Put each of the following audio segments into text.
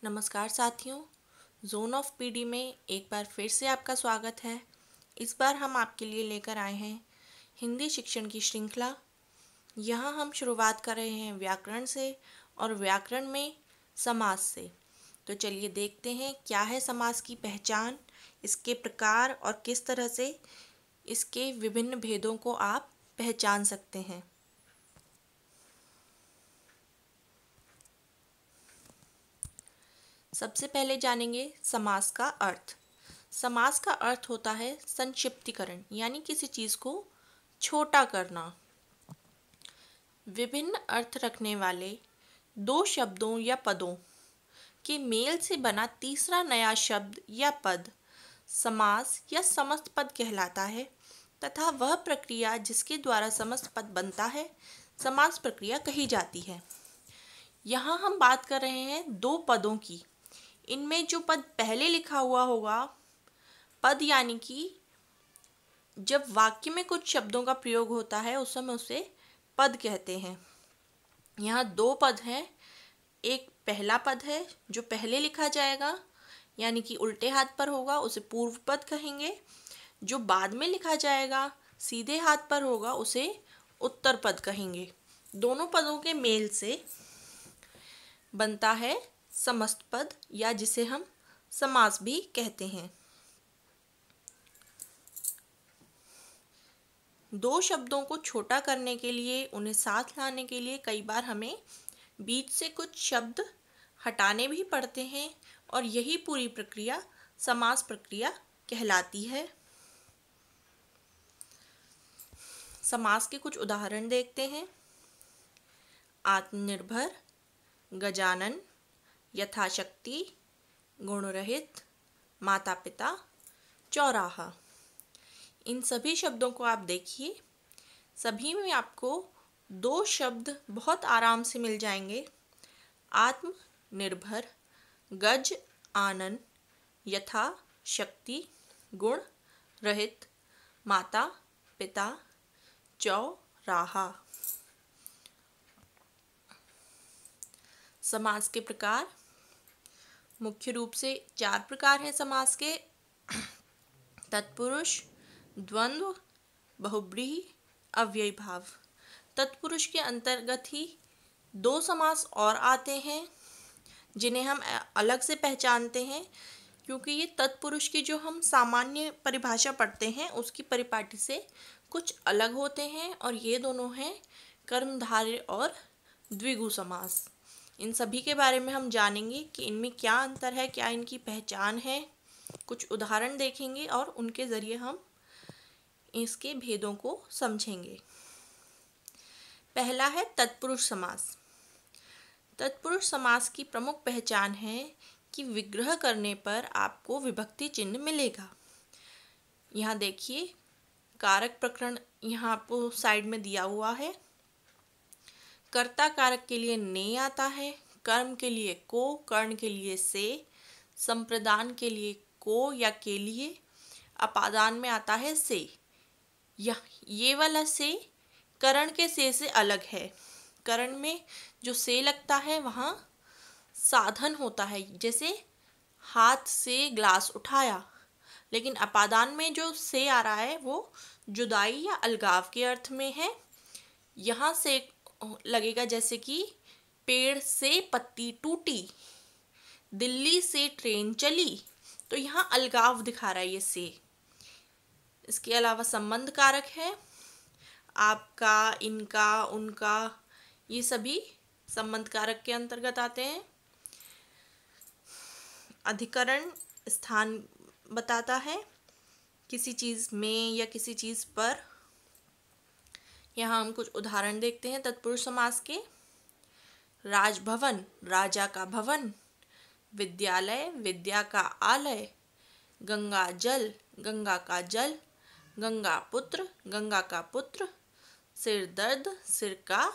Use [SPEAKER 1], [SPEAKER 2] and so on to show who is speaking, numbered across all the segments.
[SPEAKER 1] नमस्कार साथियों, zone of PD में एक बार फिर से आपका स्वागत है। इस बार हम आपके लिए लेकर आए हैं हिंदी शिक्षण की श्रृंखला। यहाँ हम शुरुआत कर रहे हैं व्याकरण से और व्याकरण में समास से। तो चलिए देखते हैं क्या है समास की पहचान, इसके प्रकार और किस तरह से इसके विभिन्न भेदों को आप पहचान सकते हैं। सबसे पहले जानेंगे समास का अर्थ। समास का अर्थ होता है संक्षिप्तीकरण, यानी किसी चीज को छोटा करना। विभिन्न अर्थ रखने वाले दो शब्दों या पदों के मेल से बना तीसरा नया शब्द या पद समास या समस्त पद कहलाता है तथा वह प्रक्रिया जिसके द्वारा समस्त पद बनता है समास प्रक्रिया कही जाती है। यहाँ हम बात कर रहे हैं दो पदों की। इनमें जो पद पहले लिखा हुआ होगा, पद यानी कि जब वाक्य में कुछ शब्दों का प्रयोग होता है उस समय उसे पद कहते हैं। यहाँ दो पद हैं। एक पहला पद है जो पहले लिखा जाएगा, यानी कि उल्टे हाथ पर होगा, उसे पूर्व पद कहेंगे। जो बाद में लिखा जाएगा, सीधे हाथ पर होगा, उसे उत्तर पद कहेंगे। दोनों पदों के मेल से बनता है समस्त पद, या जिसे हम समास भी कहते हैं। दो शब्दों को छोटा करने के लिए, उन्हें साथ लाने के लिए कई बार हमें बीच से कुछ शब्द हटाने भी पड़ते हैं और यही पूरी प्रक्रिया समास प्रक्रिया कहलाती है। समास के कुछ उदाहरण देखते हैं। आत्मनिर्भर, गजानन, यथाशक्ति, गुणरहित, माता पिता, चौराहा। इन सभी शब्दों को आप देखिए, सभी में आपको दो शब्द बहुत आराम से मिल जाएंगे। आत्मनिर्भर, गज आनन, यथा शक्ति, गुण रहित, माता पिता, चौराहा। समास के प्रकार मुख्य रूप से 4 प्रकार हैं समास के। तत्पुरुष, द्वंद्व, बहुब्रीहि, अव्ययी भाव। तत्पुरुष के अंतर्गत ही 2 समास और आते हैं जिन्हें हम अलग से पहचानते हैं, क्योंकि ये तत्पुरुष की जो हम सामान्य परिभाषा पढ़ते हैं उसकी परिपाटी से कुछ अलग होते हैं, और ये दोनों हैं कर्मधारय और द्विगु समास। इन सभी के बारे में हम जानेंगे कि इनमें क्या अंतर है, क्या इनकी पहचान है। कुछ उदाहरण देखेंगे और उनके ज़रिए हम इसके भेदों को समझेंगे। पहला है तत्पुरुष समास। तत्पुरुष समास की प्रमुख पहचान है कि विग्रह करने पर आपको विभक्ति चिन्ह मिलेगा। यहाँ देखिए, कारक प्रकरण यहाँ आपको साइड में दिया हुआ है। कर्ता कारक के लिए ने आता है, कर्म के लिए को, कर्ण के लिए से, संप्रदान के लिए को या के लिए, अपादान में आता है से। ये वाला से करण के से अलग है। करण में जो से लगता है वहाँ साधन होता है, जैसे हाथ से ग्लास उठाया, लेकिन अपादान में जो से आ रहा है वो जुदाई या अलगाव के अर्थ में है। यहाँ से लगेगा जैसे कि पेड़ से पत्ती टूटी, दिल्ली से ट्रेन चली, तो यहाँ अलगाव दिखा रहा है ये से। इसके अलावा संबंध कारक है, आपका, इनका, उनका, ये सभी संबंध कारक के अंतर्गत आते हैं। अधिकरण स्थान बताता है किसी चीज़ में या किसी चीज़ पर। यहाँ हम कुछ उदाहरण देखते हैं तत्पुरुष समास के। राजभवन, राजा का भवन। विद्यालय, विद्या का आलय। गंगा जल, गंगा का जल। गंगा पुत्र, गंगा का पुत्र। सिर दर्द, सिर का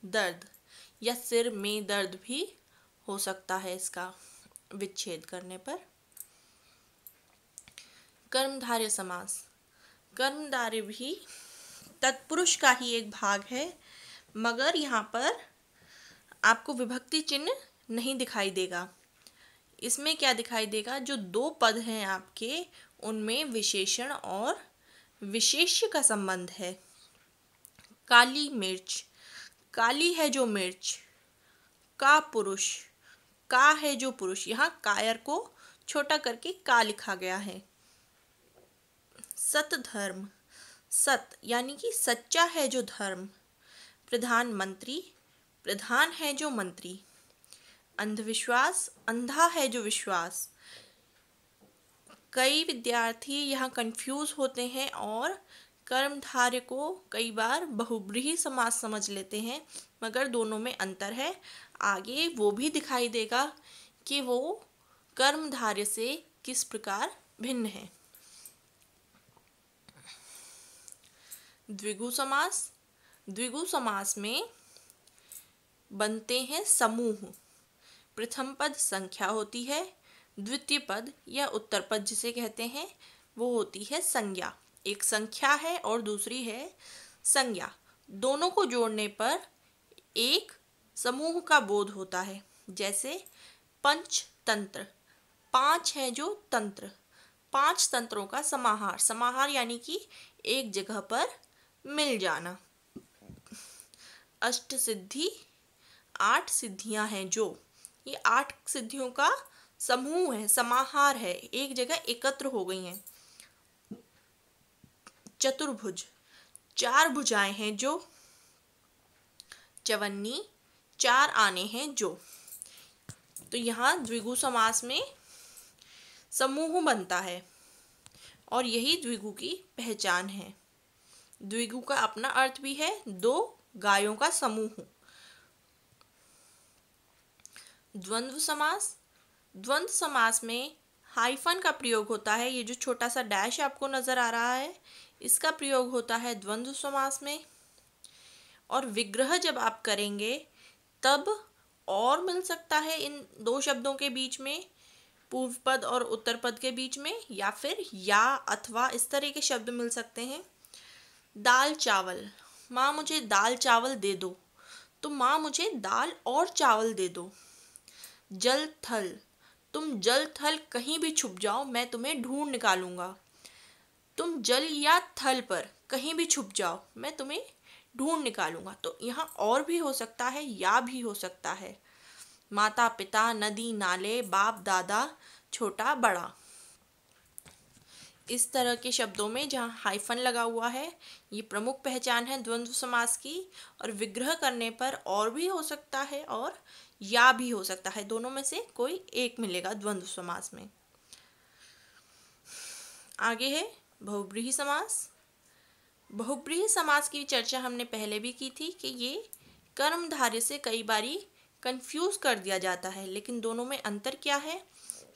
[SPEAKER 1] दर्द, या सिर में दर्द भी हो सकता है इसका विच्छेद करने पर। कर्मधारय समास। कर्मधारय भी तत्पुरुष का ही एक भाग है, मगर यहाँ पर आपको विभक्ति चिन्ह नहीं दिखाई देगा। इसमें क्या दिखाई देगा, जो दो पद हैं आपके उनमें विशेषण और विशेष्य का संबंध है। काली मिर्च, काली है जो मिर्च। का पुरुष, का है जो पुरुष, यहाँ कायर को छोटा करके का लिखा गया है। सत धर्म, सत यानी कि सच्चा है जो धर्म। प्रधानमंत्री, प्रधान है जो मंत्री। अंधविश्वास, अंधा है जो विश्वास। कई विद्यार्थी यहाँ कंफ्यूज होते हैं और कर्मधारय को कई बार बहुब्रीहि समास समझ लेते हैं, मगर दोनों में अंतर है। आगे वो भी दिखाई देगा कि वो कर्मधारय से किस प्रकार भिन्न है। द्विगु समास, द्विगु समास में बनते हैं समूह। प्रथम पद संख्या होती है, द्वितीय पद या उत्तर पद जिसे कहते हैं वो होती है संज्ञा। एक संख्या है और दूसरी है संज्ञा। दोनों को जोड़ने पर एक समूह का बोध होता है। जैसे पंचतंत्र, पांच है जो तंत्र, पांच तंत्रों का समाहार। समाहार यानी कि एक जगह पर मिल जाना। अष्ट सिद्धि, आठ सिद्धियां हैं जो, ये आठ सिद्धियों का समूह है, समाहार है, एक जगह एकत्र हो गई हैं। चतुर्भुज, चार भुजाएं हैं जो। चवन्नी, चार आने हैं जो। तो यहाँ द्विगु समास में समूह बनता है और यही द्विगु की पहचान है। द्विगु का अपना अर्थ भी है, दो गायों का समूह। द्वंद्व समास, द्वंद्व समास में हाइफन का प्रयोग होता है। ये जो छोटा सा डैश आपको नजर आ रहा है, इसका प्रयोग होता है द्वंद्व समास में। और विग्रह जब आप करेंगे तब और मिल सकता है इन दो शब्दों के बीच में, पूर्व पद और उत्तर पद के बीच में, या फिर या अथवा इस तरह के शब्द मिल सकते हैं। दाल चावल, माँ मुझे दाल चावल दे दो, तो माँ मुझे दाल और चावल दे दो। जल थल, तुम जल थल कहीं भी छुप जाओ, मैं तुम्हें ढूंढ निकालूंगा। तुम जल या थल पर कहीं भी छुप जाओ, मैं तुम्हें ढूंढ निकालूंगा। तो यहाँ और भी हो सकता है, या भी हो सकता है। माता पिता, नदी नाले, बाप दादा, छोटा बड़ा, इस तरह के शब्दों में जहाँ हाइफन लगा हुआ है, ये प्रमुख पहचान है द्वंद्व समास की। और विग्रह करने पर और भी हो सकता है और या भी हो सकता है, दोनों में से कोई एक मिलेगा द्वंद्व समास में। आगे है बहुब्रीहि समास। बहुब्रीहि समास की चर्चा हमने पहले भी की थी कि ये कर्मधारय से कई बारी कंफ्यूज कर दिया जाता है, लेकिन दोनों में अंतर क्या है।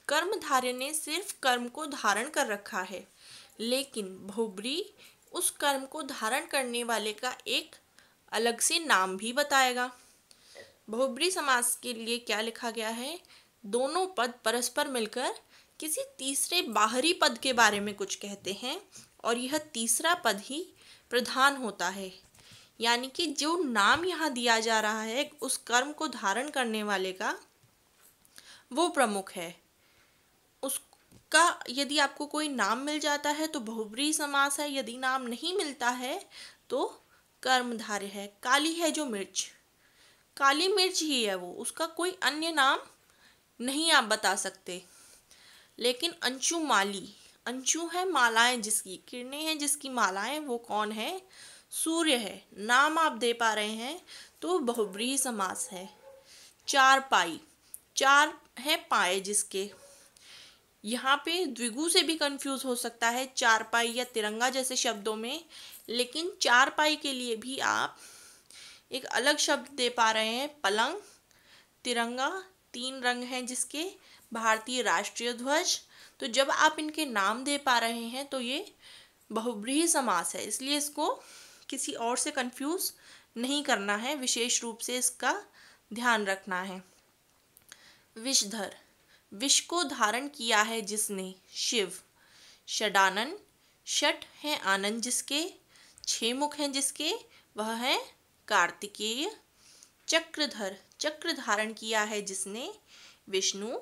[SPEAKER 1] कर्मधारय ने सिर्फ कर्म को धारण कर रखा है, लेकिन बहुब्रीहि उस कर्म को धारण करने वाले का एक अलग से नाम भी बताएगा। बहुब्रीहि समास के लिए क्या लिखा गया है, दोनों पद परस्पर मिलकर किसी तीसरे बाहरी पद के बारे में कुछ कहते हैं और यह तीसरा पद ही प्रधान होता है। यानी कि जो नाम यहाँ दिया जा रहा है उस कर्म को धारण करने वाले का, वो प्रमुख है। उसका यदि आपको कोई नाम मिल जाता है तो बहुब्रीहि समास है, यदि नाम नहीं मिलता है तो कर्मधारय है। काली है जो मिर्च, काली मिर्च ही है वो, उसका कोई अन्य नाम नहीं आप बता सकते। लेकिन अंशु माली, अंशु है मालाएं जिसकी, किरणें हैं जिसकी मालाएं, वो कौन है, सूर्य है। नाम आप दे पा रहे हैं तो बहुब्रीहि समास है। चार पाई, चार है पाए जिसके, यहाँ पे द्विगु से भी कंफ्यूज हो सकता है चारपाई या तिरंगा जैसे शब्दों में, लेकिन चारपाई के लिए भी आप एक अलग शब्द दे पा रहे हैं, पलंग। तिरंगा, तीन रंग हैं जिसके, भारतीय राष्ट्रीय ध्वज। तो जब आप इनके नाम दे पा रहे हैं तो ये बहुब्रीहि समास है, इसलिए इसको किसी और से कंफ्यूज नहीं करना है, विशेष रूप से इसका ध्यान रखना है। विषधर, विष को धारण किया है जिसने, शिव। षडानन, षट है आनंद जिसके, छह मुख हैं जिसके, वह है कार्तिकेय। चक्रधर, चक्र धारण किया है जिसने, विष्णु।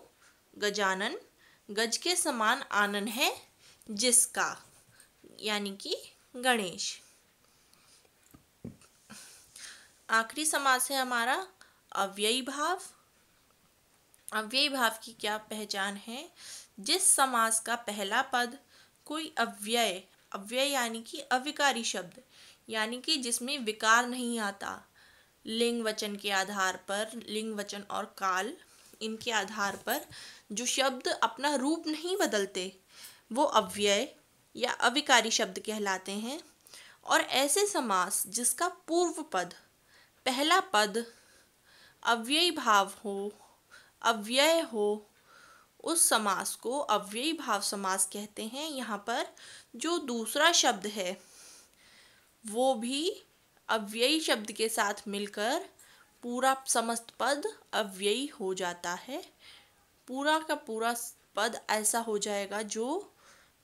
[SPEAKER 1] गजानन, गज के समान आनन है जिसका, यानी कि गणेश। आखिरी समास है हमारा अव्ययी भाव। अव्ययी भाव की क्या पहचान है? जिस समास का पहला पद कोई अव्यय, अव्यय यानी कि अविकारी शब्द, यानी कि जिसमें विकार नहीं आता, लिंग वचन के आधार पर, लिंग वचन और काल इनके आधार पर जो शब्द अपना रूप नहीं बदलते, वो अव्यय या अविकारी शब्द कहलाते हैं। और ऐसे समास जिसका पूर्व पद, पहला पद अव्ययी भाव हो, अव्यय हो, उस समास को अव्ययी भाव समास कहते हैं। यहाँ पर जो दूसरा शब्द है वो भी अव्ययी शब्द के साथ मिलकर पूरा समस्त पद अव्ययी हो जाता है। पूरा का पूरा पद ऐसा हो जाएगा जो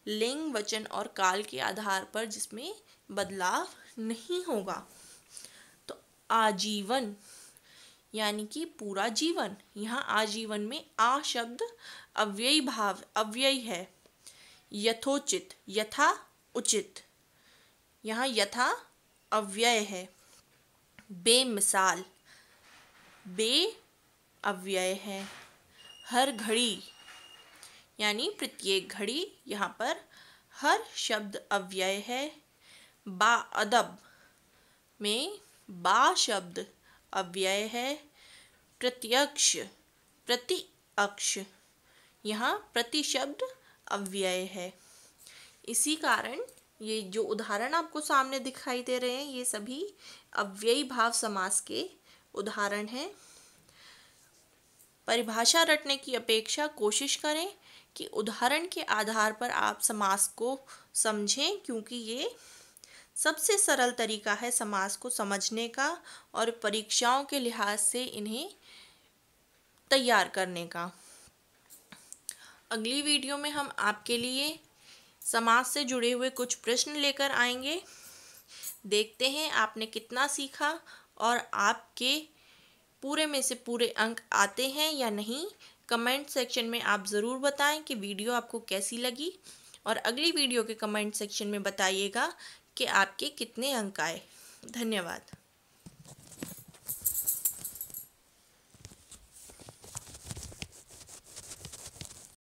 [SPEAKER 1] लिंग वचन और काल के आधार पर जिसमें बदलाव नहीं होगा। तो आजीवन यानी कि पूरा जीवन, यहाँ आजीवन में आ शब्द अव्ययी भाव, अव्ययी है। यथोचित, यथा उचित, यहाँ यथा अव्यय है। बेमिसाल, बे अव्यय है। हर घड़ी यानी प्रत्येक घड़ी, यहाँ पर हर शब्द अव्यय है। बाअदब में बा शब्द अव्यय है। प्रत्यक्ष, प्रति अक्ष, यहाँ प्रति शब्द अव्यय है। इसी कारण ये जो उदाहरण आपको सामने दिखाई दे रहे हैं ये सभी अव्ययी भाव समास के उदाहरण हैं। परिभाषा रटने की अपेक्षा कोशिश करें कि उदाहरण के आधार पर आप समास को समझें, क्योंकि ये सबसे सरल तरीका है समास को समझने का और परीक्षाओं के लिहाज से इन्हें तैयार करने का। अगली वीडियो में हम आपके लिए समास से जुड़े हुए कुछ प्रश्न लेकर आएंगे। देखते हैं आपने कितना सीखा और आपके पूरे में से पूरे अंक आते हैं या नहीं। कमेंट सेक्शन में आप ज़रूर बताएं कि वीडियो आपको कैसी लगी, और अगली वीडियो के कमेंट सेक्शन में बताइएगा कि आपके कितने अंक आए। धन्यवाद।